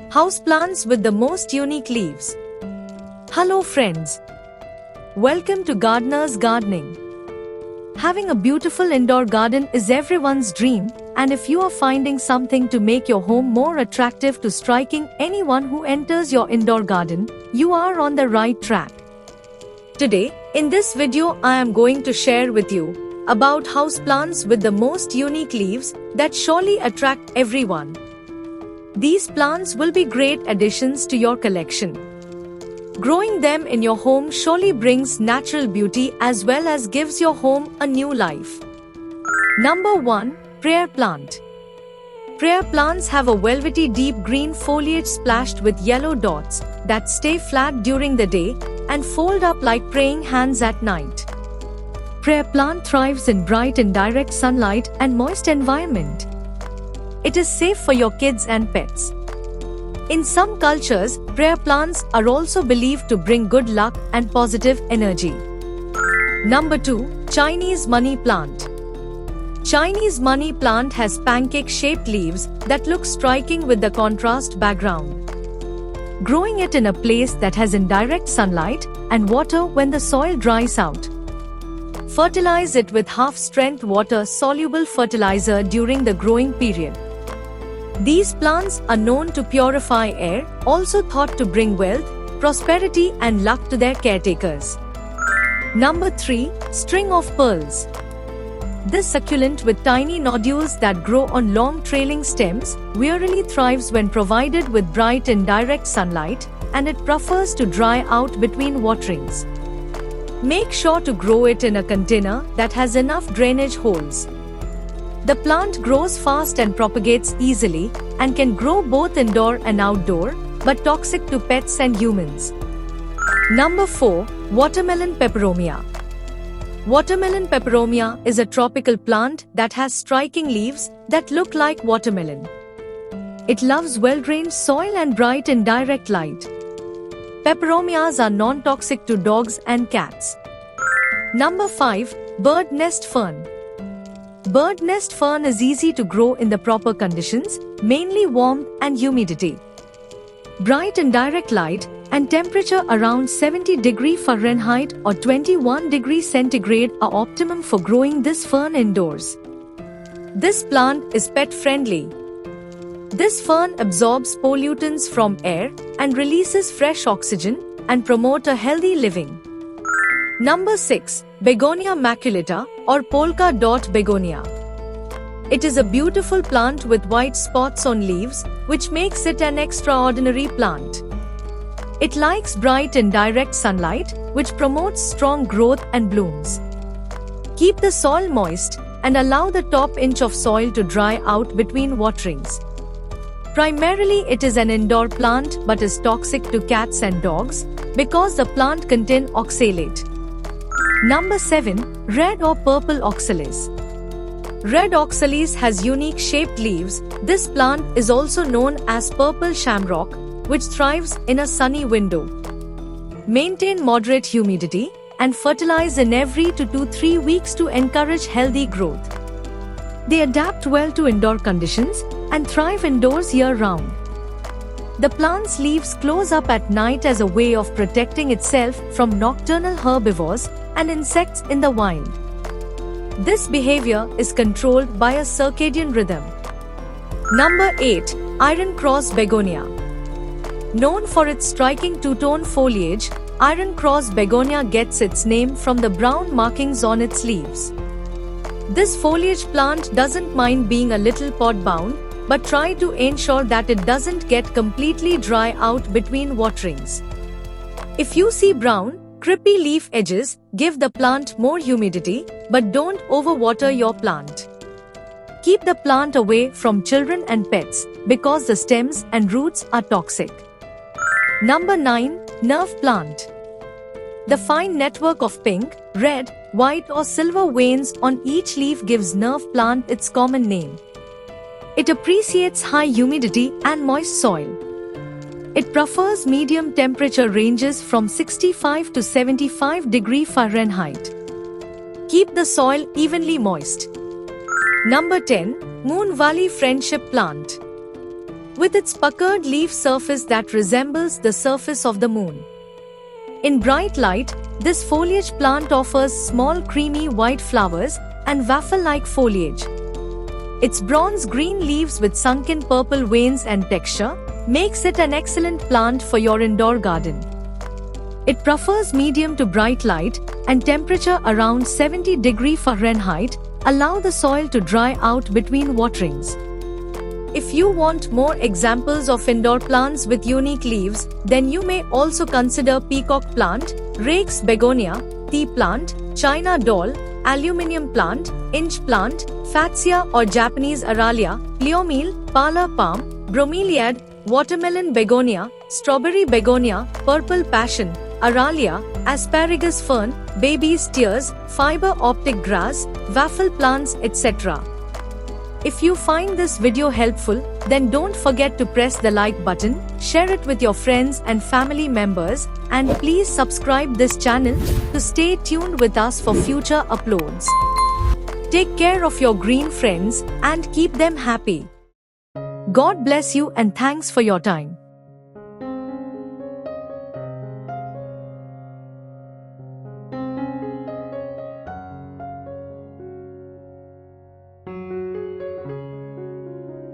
Houseplants with the most unique leaves. Hello friends. Welcome to Gardener's Gardening. Having a beautiful indoor garden is everyone's dream, and if you are finding something to make your home more attractive to striking anyone who enters your indoor garden, you are on the right track. Today, in this video I am going to share with you about houseplants with the most unique leaves that surely attract everyone. These plants will be great additions to your collection. Growing them in your home surely brings natural beauty as well as gives your home a new life. Number 1. Prayer Plant. Prayer plants have a velvety deep green foliage splashed with yellow dots that stay flat during the day and fold up like praying hands at night. Prayer plant thrives in bright and direct sunlight and moist environment. It is safe for your kids and pets. In some cultures, prayer plants are also believed to bring good luck and positive energy. Number 2. Chinese Money Plant. Chinese money plant has pancake-shaped leaves that look striking with the contrast background. Growing it in a place that has indirect sunlight and water when the soil dries out. Fertilize it with half-strength water-soluble fertilizer during the growing period. These plants are known to purify air, also thought to bring wealth, prosperity and luck to their caretakers. Number 3. String of Pearls. This succulent with tiny nodules that grow on long trailing stems wearily thrives when provided with bright and direct sunlight, and it prefers to dry out between waterings. Make sure to grow it in a container that has enough drainage holes. The plant grows fast and propagates easily and can grow both indoor and outdoor, but toxic to pets and humans. Number 4. Watermelon Peperomia. Watermelon peperomia is a tropical plant that has striking leaves that look like watermelon. It loves well-drained soil and bright and direct light. Peperomias are non-toxic to dogs and cats. Number 5. Bird Nest Fern. Bird nest fern is easy to grow in the proper conditions, mainly warmth and humidity. Bright and direct light and temperature around 70°F or 21°C are optimum for growing this fern indoors. This plant is pet-friendly. This fern absorbs pollutants from air and releases fresh oxygen and promote a healthy living. Number 6. Begonia maculata or polka dot begonia. It is a beautiful plant with white spots on leaves, which makes it an extraordinary plant. It likes bright and direct sunlight, which promotes strong growth and blooms. Keep the soil moist and allow the top inch of soil to dry out between waterings. Primarily it is an indoor plant but is toxic to cats and dogs because the plant contains oxalate. Number 7. Red or Purple Oxalis. Red oxalis has unique shaped leaves. This plant is also known as purple shamrock, which thrives in a sunny window. Maintain moderate humidity and fertilize in every 2 to 3 weeks to encourage healthy growth. They adapt well to indoor conditions and thrive indoors year-round. The plant's leaves close up at night as a way of protecting itself from nocturnal herbivores and insects in the wild. This behavior is controlled by a circadian rhythm. Number 8. Iron Cross Begonia. Known for its striking two-tone foliage, Iron Cross Begonia gets its name from the brown markings on its leaves. This foliage plant doesn't mind being a little pot-bound, but try to ensure that it doesn't get completely dry out between waterings. If you see brown, crispy leaf edges, give the plant more humidity, but don't overwater your plant. Keep the plant away from children and pets because the stems and roots are toxic. Number 9. Nerve Plant. The fine network of pink, red, white or silver veins on each leaf gives nerve plant its common name. It appreciates high humidity and moist soil. It prefers medium temperature ranges from 65 to 75°F. Keep the soil evenly moist. Number 10. Moon Valley Friendship Plant. with its puckered leaf surface that resembles the surface of the moon. In bright light, this foliage plant offers small creamy white flowers and waffle-like foliage. Its bronze-green leaves with sunken purple veins and texture makes it an excellent plant for your indoor garden. It prefers medium to bright light, and temperature around 70°F allow the soil to dry out between waterings. If you want more examples of indoor plants with unique leaves, then you may also consider peacock plant, Rake's begonia, tea plant, China doll, aluminium plant, inch plant, Fatsia or Japanese aralia, Leomile, Pala palm, bromeliad, watermelon begonia, strawberry begonia, purple passion, aralia, asparagus fern, baby's tears, fiber optic grass, waffle plants, etc. If you find this video helpful, then don't forget to press the like button, share it with your friends and family members, and please subscribe this channel to stay tuned with us for future uploads. Take care of your green friends and keep them happy. God bless you and thanks for your time.